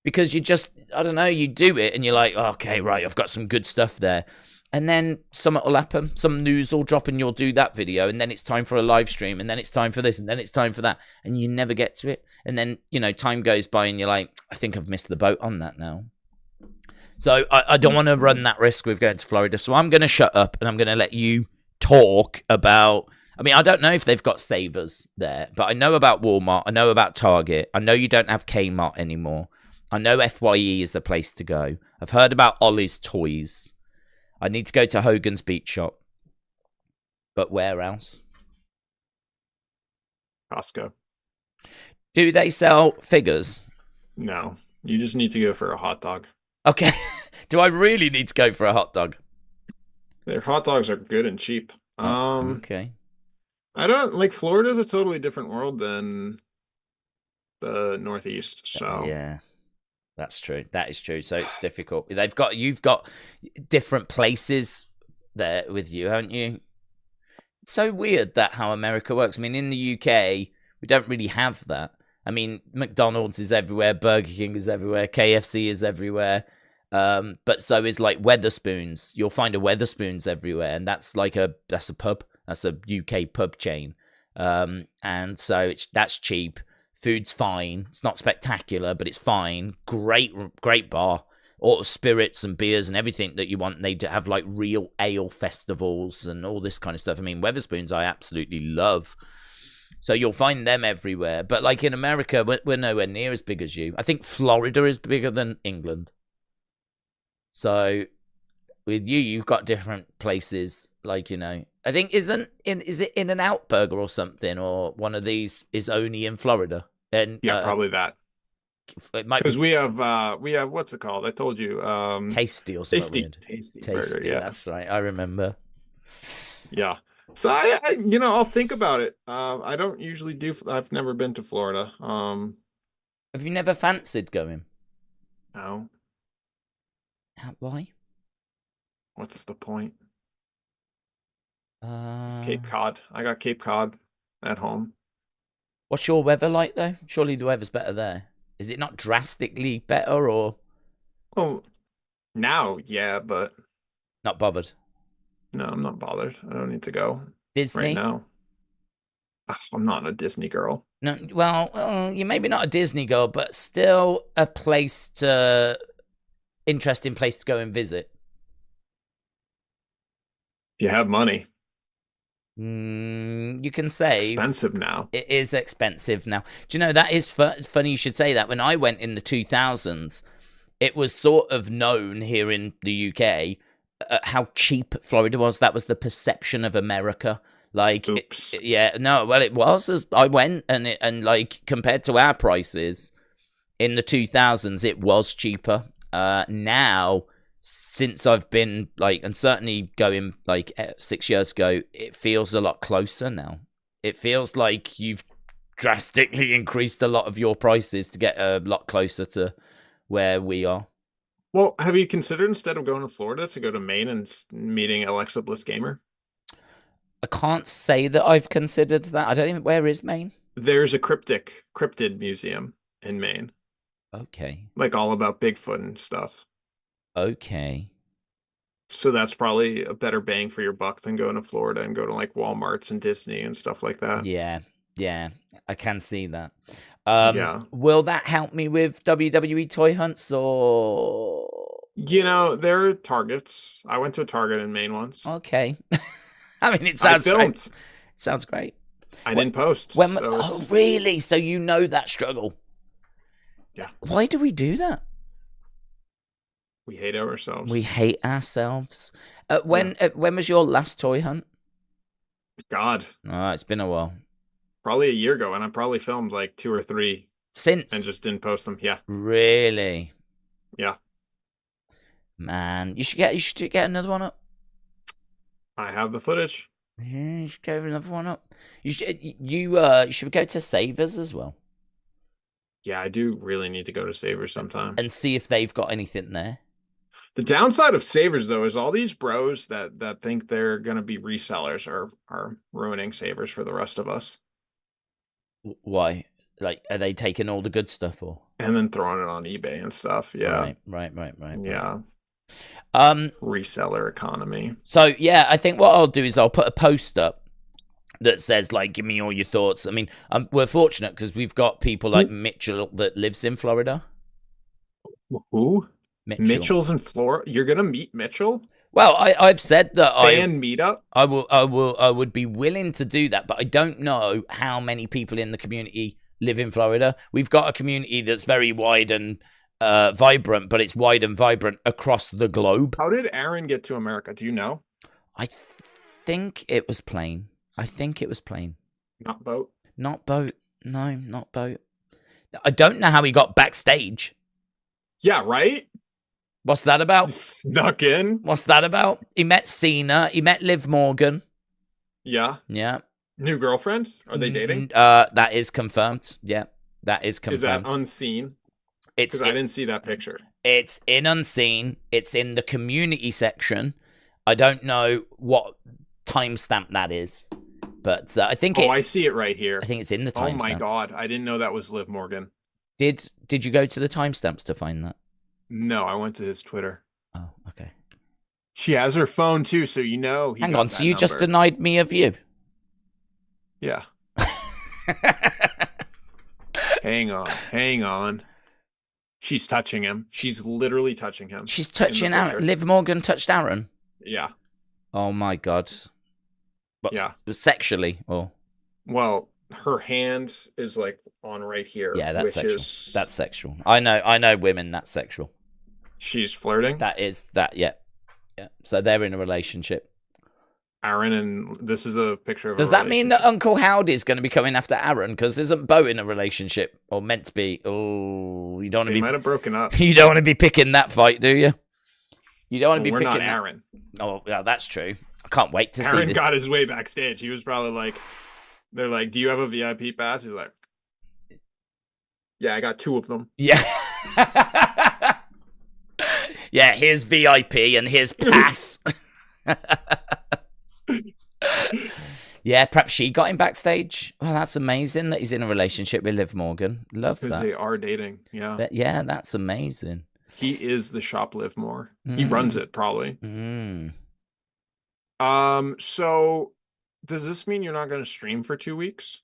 Because you just, I don't know, you do it and you're like, okay, right, I've got some good stuff there. And then something will happen. Some news will drop and you'll do that video. And then it's time for a live stream. And then it's time for this. And then it's time for that. And you never get to it. And then, time goes by and you're like, I think I've missed the boat on that now. So I don't want to run that risk with going to Florida. So I'm going to shut up and I'm going to let you talk about... I mean, I don't know if they've got savers there. But I know about Walmart. I know about Target. I know you don't have Kmart anymore. I know FYE is the place to go. I've heard about Ollie's Toys. I need to go to Hogan's Beach Shop. But where else? Costco. Do they sell figures? No. You just need to go for a hot dog. Okay. Do I really need to go for a hot dog? Their hot dogs are good and cheap. Okay. I don't... Like, Florida's a totally different world than the Northeast, so... Yeah. That's true. That is true. So it's difficult. You've got different places there with you, haven't you? It's so weird that how America works. I mean, in the UK, we don't really have that. I mean, McDonald's is everywhere, Burger King is everywhere, KFC is everywhere. But so is like Wetherspoons. You'll find a Wetherspoons everywhere, and that's a pub. That's a UK pub chain. And so that's cheap. Food's fine. It's not spectacular, but it's fine. Great bar. All the spirits and beers and everything that you want. They have like real ale festivals and all this kind of stuff. I mean, Wetherspoons I absolutely love. So you'll find them everywhere. But like in America, we're nowhere near as big as you. I think Florida is bigger than England. So with you, you've got different places. Like, I think is it In-N-Out Burger or something, or one of these is only in Florida? And yeah, probably that. It might because we have what's it called? I told you, Tasty or something. Tasty Tasty. Burger, yeah. That's right. I remember. Yeah. So I I'll think about it. I don't usually do. I've never been to Florida. Have you never fancied going? No. Why? What's the point? It's Cape Cod. I got Cape Cod at home. What's your weather like, though? Surely the weather's better there. Is it not drastically better, or? Well, now, yeah, but... Not bothered? No, I'm not bothered. I don't need to go. Disney? Right now. I'm not a Disney girl. No, well, you're maybe not a Disney girl, but still a interesting place to go and visit. If you have money. You can save. It's expensive now. It is expensive now. Do you know, that is funny you should say that. When I went in the 2000s, it was sort of known here in the UK how cheap Florida was. That was the perception of America. Like, oops. It was. I went and like compared to our prices in the 2000s, it was cheaper. Now, since I've been like, and certainly going like 6 years ago, it feels a lot closer now. It feels like you've drastically increased a lot of your prices to get a lot closer to where we are. Well, have you considered, instead of going to Florida, to go to Maine and meeting Alexa Bliss Gamer? I can't say that I've considered that. I don't even. Where is Maine? There's a cryptid museum in Maine. Okay. Like all about Bigfoot and stuff. Okay. So that's probably a better bang for your buck than going to Florida and go to like Walmarts and Disney and stuff like that. Yeah, I can see that. Yeah. Will that help me with WWE toy hunts, or? There are Targets. I went to a Target in Maine once. Okay. I mean, it sounds great. It sounds great. I didn't post. Oh, really? So you know that struggle? Yeah. Why do we do that? We hate ourselves. We hate ourselves. When was your last toy hunt? God. It's been a while. Probably a year ago, and I probably filmed like 2 or 3 since, and just didn't post them. Yeah. Really? Yeah. Man, you should get another one up. I have the footage. Yeah, you should get another one up. You should go to Savers as well. Yeah, I do really need to go to Savers sometime and see if they've got anything there. The downside of Savers, though, is all these bros that think they're gonna be resellers are ruining Savers for the rest of us. Why? Like, are they taking all the good stuff, or and then throwing it on eBay and stuff? Yeah, right. Yeah. Reseller economy. So yeah, I think what I'll do is I'll put a post up that says, like, give me all your thoughts. I mean, we're fortunate because we've got people like Mitchell that lives in Florida. Who? Mitchell's in Florida. You're gonna meet Mitchell? Well, I've said that meetup. I would be willing to do that, but I don't know how many people in the community live in Florida. We've got a community that's very wide and vibrant, but it's wide and vibrant across the globe. How did Aaron get to America? Do you know? I think it was plane. Not boat. Not boat. No, not boat. I don't know how he got backstage. Yeah, right? What's that about? He snuck in. What's that about? He met Cena. He met Liv Morgan. Yeah. Yeah. New girlfriend? Are they dating? That is confirmed. Yeah, that is confirmed. Is that unseen? Because I didn't see that picture. It's in unseen. It's in the community section. I don't know what timestamp that is, but I think. I see it right here. I think it's in the timestamp. Oh my god! I didn't know that was Liv Morgan. Did you go to the timestamps to find that? No, I went to his Twitter. Oh, okay. She has her phone too, so you know. Hang on, so you just denied me a view? Yeah. Hang on. She's touching him. She's literally touching him. She's touching Aaron. Liv Morgan touched Aaron? Yeah. Oh my god. Sexually, or? Well, her hand is like on right here. Yeah, that's sexual. That's sexual. I know women, that's sexual. She's flirting? Yeah. So they're in a relationship. Aaron, and this is a picture of. Does that mean that Uncle Howdy's going to be coming after Aaron? Because isn't Bo in a relationship, or meant to be? Oh, you don't want to be. They might have broken up. You don't want to be picking that fight, do you? You don't want to be picking. We're not Aaron. Oh, yeah, that's true. I can't wait to see this. Aaron got his way backstage. He was probably like, they're like, "Do you have a VIP pass?" He's like, "Yeah, I got 2 of them." Yeah. Yeah, here's VIP and here's pass. Yeah, perhaps she got him backstage. Well, that's amazing that he's in a relationship with Liv Morgan. Love that. Because they are dating. Yeah. Yeah, that's amazing. He is the shop Liv More. He runs it, probably. So does this mean you're not going to stream for 2 weeks?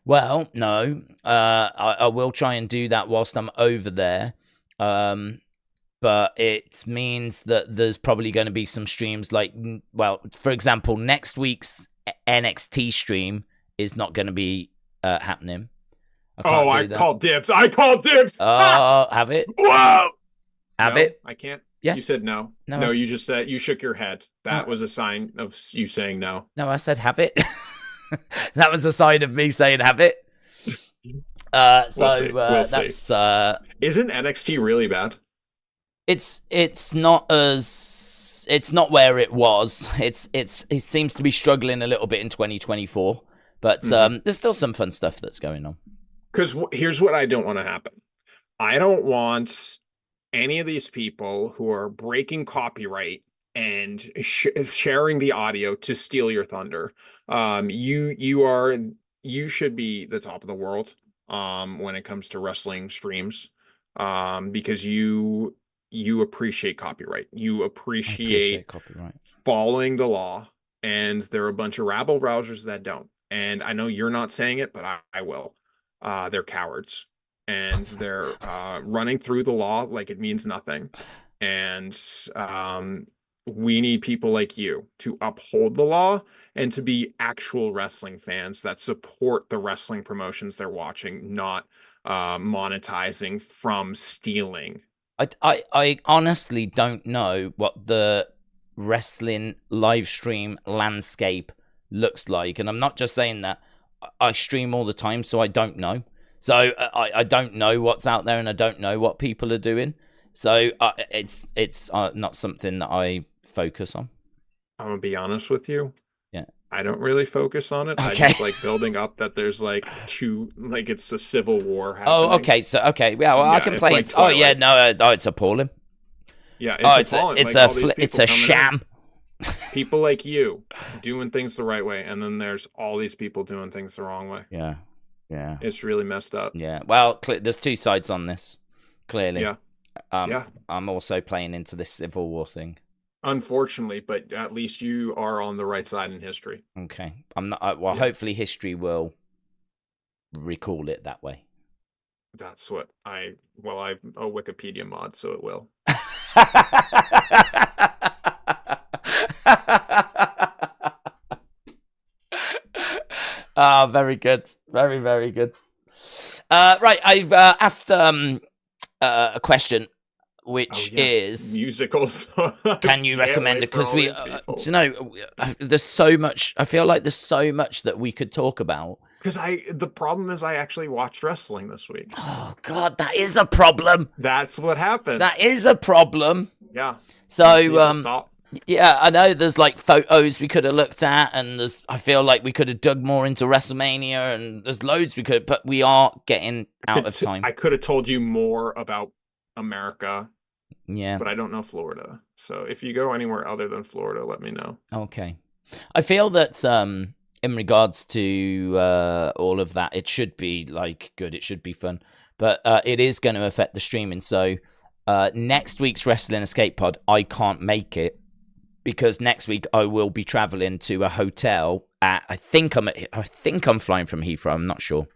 Well, no. I will try and do that whilst I'm over there. But it means that there's probably going to be some streams like, well, for example, next week's NXT stream is not going to be happening. I called dibs. Oh, have it? Whoa! Have it? I can't. Yeah. You said no. No, you just said, you shook your head. That was a sign of you saying no. No, I said have it. That was a sign of me saying have it. We'll see. Isn't NXT really bad? It's not where it was. It seems to be struggling a little bit in 2024, but there's still some fun stuff that's going on. Because here's what I don't want to happen. I don't want any of these people who are breaking copyright and sharing the audio to steal your thunder. You should be the top of the world when it comes to wrestling streams, because you appreciate copyright. You appreciate copyright, following the law, and there are a bunch of rabble rousers that don't. And I know you're not saying it, but I will. They're cowards, and they're running through the law like it means nothing. And we need people like you to uphold the law and to be actual wrestling fans that support the wrestling promotions they're watching, not monetizing from stealing I honestly don't know what the wrestling live stream landscape looks like, and I'm not just saying that. I stream all the time, so I don't know. So I don't know what's out there, and I don't know what people are doing. So it's not something that I focus on. I'm gonna be honest with you. Yeah. I don't really focus on it. Okay. I just like building up that there's like it's a civil war happening. Oh, okay. So okay, yeah. Well, I can play. Like oh yeah, no. It's appalling. Yeah, it's appalling. appalling. It's a sham. People like you doing things the right way, and then there's all these people doing things the wrong way. Yeah. It's really messed up. Yeah. Well, there's two sides on this. Clearly. Yeah. I'm also playing into this civil war thing. Unfortunately, but at least you are on the right side in history. Okay. I'm not. Well, hopefully history will recall it that way. That's what I'm a Wikipedia mod, so it will. Very good. Very, very good. Right, I've asked a question, which is musicals. Can you recommend it? Because there's so much. I feel like there's so much that we could talk about. Because the problem is I actually watched wrestling this week. Oh God, that is a problem. That's what happened. That is a problem. Yeah. So yeah, I know there's like photos we could have looked at, and I feel like we could have dug more into WrestleMania, and there's loads we could, but we are getting out of time. I could have told you more about America. Yeah. But I don't know Florida. So if you go anywhere other than Florida, let me know. Okay. I feel that in regards to all of that, it should be like good. It should be fun. But it is going to affect the streaming. So next week's Wrestling Escape Pod, I can't make it because next week I will be traveling to a hotel I think I'm flying from Heathrow. I'm not sure.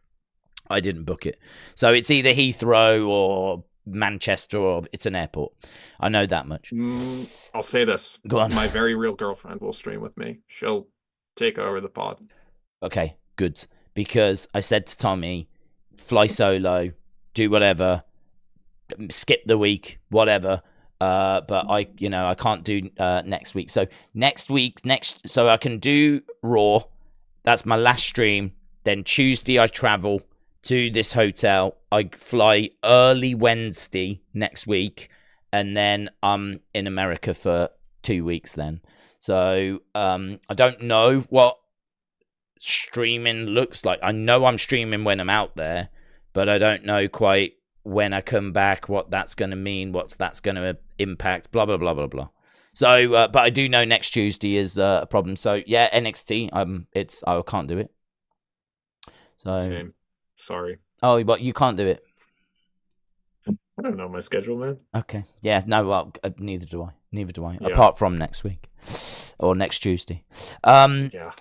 I didn't book it. So it's either Heathrow or Manchester, or it's an airport. I know that much. I'll say this. Go on. My very real girlfriend will stream with me. She'll take over the pod. Okay, good. Because I said to Tommy, fly solo, do whatever, skip the week, whatever. But I can't do next week. So so I can do Raw. That's my last stream. Then Tuesday I travel to this hotel. I fly early Wednesday next week, and then I'm in America for 2 weeks then. So I don't know what streaming looks like. I know I'm streaming when I'm out there, but I don't know quite when I come back what that's going to mean, what's that's going to impact, blah, blah, blah, blah, blah. So, but I do know next Tuesday is a problem. So, yeah, NXT, I can't do it. So Same. Sorry. Oh, but you can't do it. I don't know my schedule, man. Okay. Yeah. No. Well, neither do I. Yeah. Apart from next week or next Tuesday. Yeah.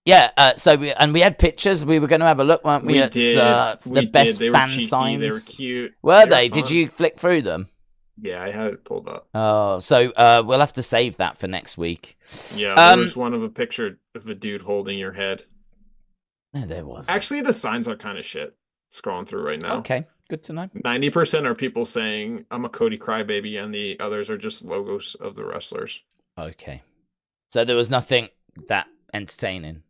Yeah. So we had pictures. We were going to have a look, weren't we? The best fan signs. They were cute. Were they? Did you flick through them? Yeah, I had it pulled up. Oh, so we'll have to save that for next week. Yeah, there was one of a picture of a dude holding your head. No, there was. Actually, the signs are kind of shit. Scrolling through right now. Okay, good to know. 90% are people saying I'm a Cody crybaby, and the others are just logos of the wrestlers. Okay, so there was nothing that entertaining.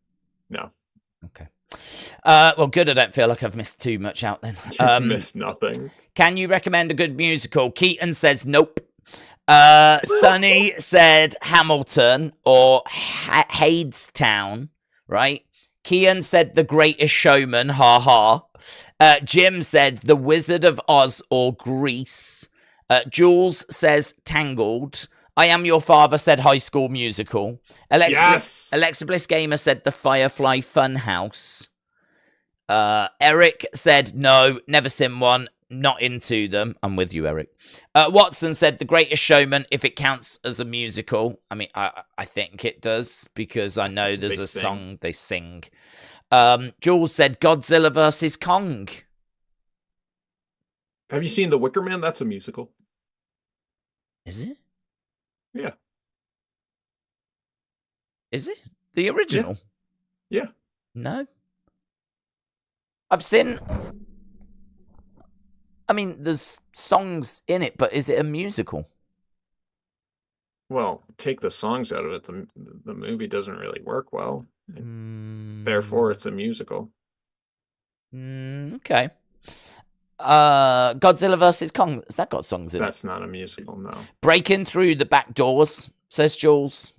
No. Okay. Well, good. I don't feel like I've missed too much out then. You missed nothing. Can you recommend a good musical? Keaton says nope. Sonny said Hamilton or Hadestown, right? Kian said The Greatest Showman, ha ha. Jim said The Wizard of Oz or Grease. Jules says Tangled. I Am Your Father said High School Musical. Alexa Bliss Gamer said The Firefly Funhouse. Eric said no, never seen one, not into them. I'm with you, Eric. Watson said The Greatest Showman, if it counts as a musical. I mean, I think it does, because I know there's a song they sing. Jules said Godzilla vs. Kong. Have you seen The Wicker Man? That's a musical. Is it? Yeah. Is it? The original? I mean, there's songs in it, but is it a musical? Well, take the songs out of it, the movie doesn't really work well. Therefore, it's a musical. Okay. Godzilla vs. Kong. Has that got songs in it? That's not a musical, no. Breaking Through the Back Doors, says Jules.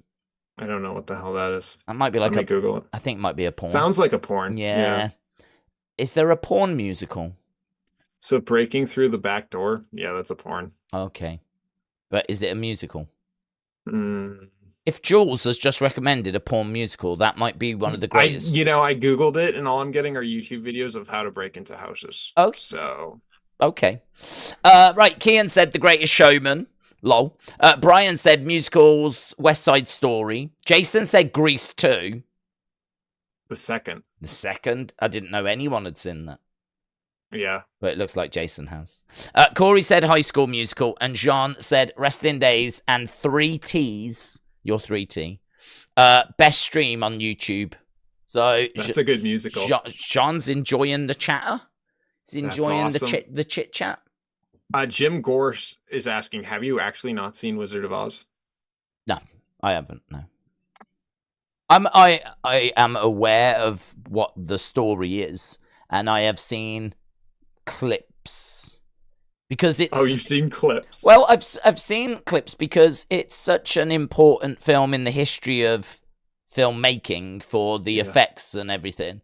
I don't know what the hell that is. That might be like Let me Google it. I think it might be a porn. Sounds like a porn. Yeah. Is there a porn musical? So Breaking Through the Back Door, yeah, that's a porn. Okay. But is it a musical? Mm. If Jules has just recommended a porn musical, that might be one of the greatest. I Googled it, and all I'm getting are YouTube videos of how to break into houses. Okay. So. Okay. Right, Kian said The Greatest Showman. Lol. Brian said musicals, West Side Story. Jason said Grease 2. The second. The second? I didn't know anyone had seen that. Yeah. But it looks like Jason has. Corey said High School Musical. And Jean said Wrestling Daze and 3Ts. Your 3T. Best stream on YouTube. So that's a good musical. Jean's enjoying the chatter. He's enjoying awesome. the chit chat. Jim Gorse is asking, have you actually not seen Wizard of Oz? No, I haven't. No. I am aware of what the story is, and I have seen clips because it's. Oh, you've seen clips? Well, I've seen clips because it's such an important film in the history of filmmaking for the effects and everything.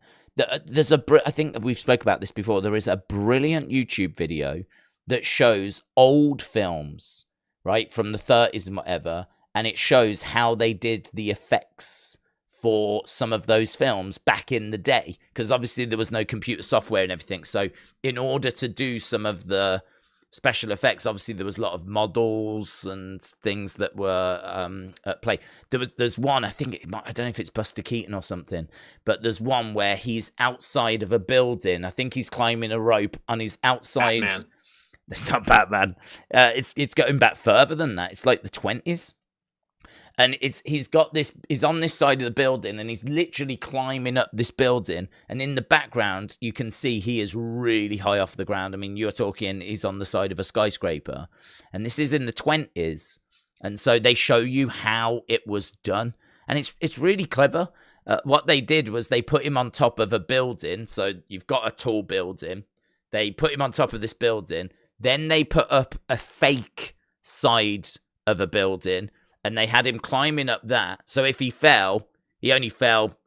There's I think we've spoke about this before. There is a brilliant YouTube video that shows old films, right, from the 30s and whatever, and it shows how they did the effects for some of those films back in the day, because obviously there was no computer software and everything. So in order to do some of the special effects, obviously there was a lot of models and things that were at play. There's one, I don't know if it's Buster Keaton or something, but there's one where he's outside of a building. I think he's climbing a rope and he's outside. Batman. That's not Batman. It's going back further than that. It's like the 20s. And he's on this side of the building and he's literally climbing up this building. And in the background, you can see he is really high off the ground. I mean, you're talking, he's on the side of a skyscraper. And this is in the 20s. And so they show you how it was done. And it's really clever. What they did was they put him on top of a building. So you've got a tall building. They put him on top of this building. Then they put up a fake side of a building. And they had him climbing up that. So if he fell, he only fell,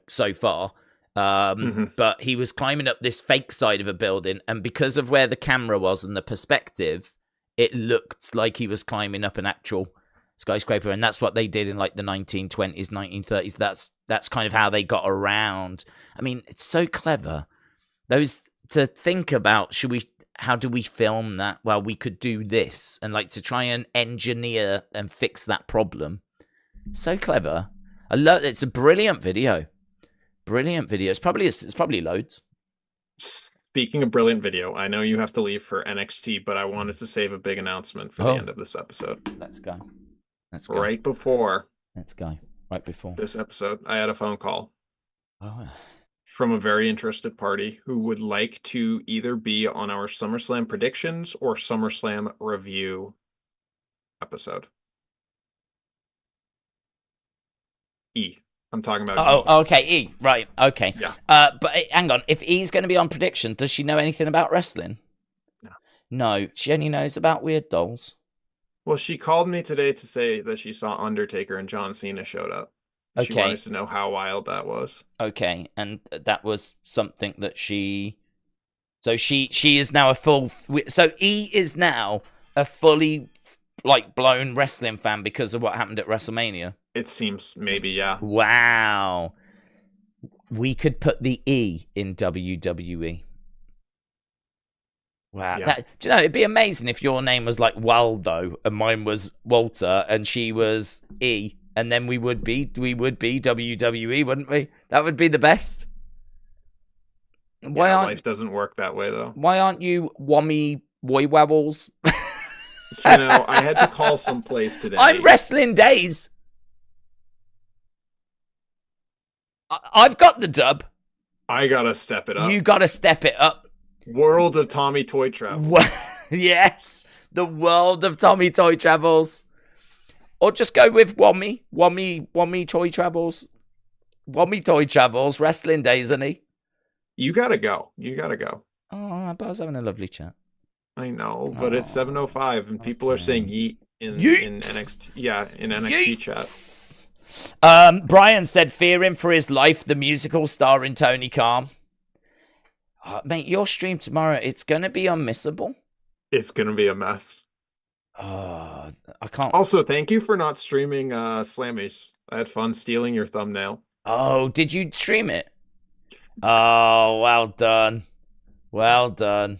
so far. But he was climbing up this fake side of a building. And because of where the camera was and the perspective, it looked like he was climbing up an actual skyscraper. And that's what they did in like the 1920s, 1930s. That's kind of how they got around. I mean, it's so clever. Those to think about, how do we film that? Well, we could do this, and like to try and engineer and fix that problem. So clever. I love. It's a brilliant video. Brilliant video. It's probably loads. Speaking of brilliant video, I know you have to leave for NXT, but I wanted to save a big announcement for the end of this episode. Let's go. Right before. Let's go. Right before this episode, I had a phone call. Oh. From a very interested party who would like to either be on our SummerSlam predictions or SummerSlam review episode. I'm talking about E. Okay, E. Right, okay. Yeah. But hang on. If E's going to be on prediction, does she know anything about wrestling? No, she only knows about weird dolls. Well, she called me today to say that she saw Undertaker and John Cena showed up. She wanted to know how wild that was. Okay, and that was something that she... So she is now a full... So E is now a fully, blown wrestling fan because of what happened at WrestleMania? It seems maybe, yeah. Wow. We could put the E in WWE. Wow. Yeah. Do you know, it'd be amazing if your name was like Waldo and mine was Walter and she was E. And then we would be WWE, wouldn't we? That would be the best. Life doesn't work that way, though. Why aren't you Wommy Woywabbles? I had to call someplace today. I'm Wrestling Daze. I've got the dub. I gotta step it up. You gotta step it up. World of Tommy Toy Travel. Yes, the world of Tommy Toy Travels. Or just go with Wommy Toy Travels. Wommy Toy Travels, Wrestling Daze, isn't he? You gotta go. You gotta go. Oh, but I was having a lovely chat. I know, but it's 7:05 and people are saying yeet in NXT. Yeah, in NXT chat. Brian said, fearing for his life, the musical starring Tony Khan. Mate, your stream tomorrow, it's going to be unmissable. It's going to be a mess. I can't. Also, thank you for not streaming Slammies. I had fun stealing your thumbnail. Oh, did you stream it? Oh, well done. Well done.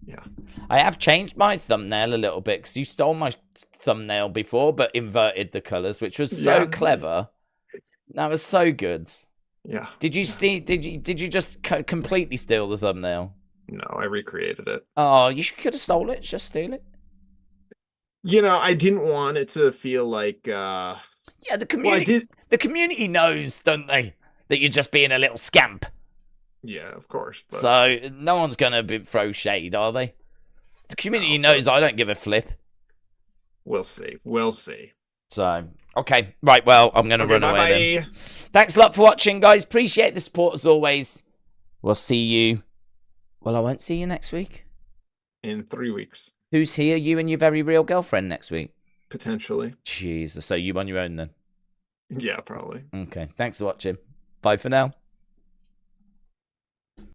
Yeah. I have changed my thumbnail a little bit because you stole my thumbnail before, but inverted the colors, which was so clever. That was so good. Yeah. Did you just completely steal the thumbnail? No, I recreated it. Oh, you could have stole it. Just steal it. You know, I didn't want it to feel like. Yeah, the community. The community knows, don't they, that you're just being a little scamp. Yeah, of course. But... So no one's gonna throw shade, are they? The community knows I don't give a flip. We'll see. We'll see. So, okay. Right, well, I'm going to run away then. Thanks a lot for watching, guys. Appreciate the support as always. We'll see you. Well, I won't see you next week. In 3 weeks. Who's here? You and your very real girlfriend next week? Potentially. Jesus. So you on your own then? Yeah, probably. Okay. Thanks for watching. Bye for now.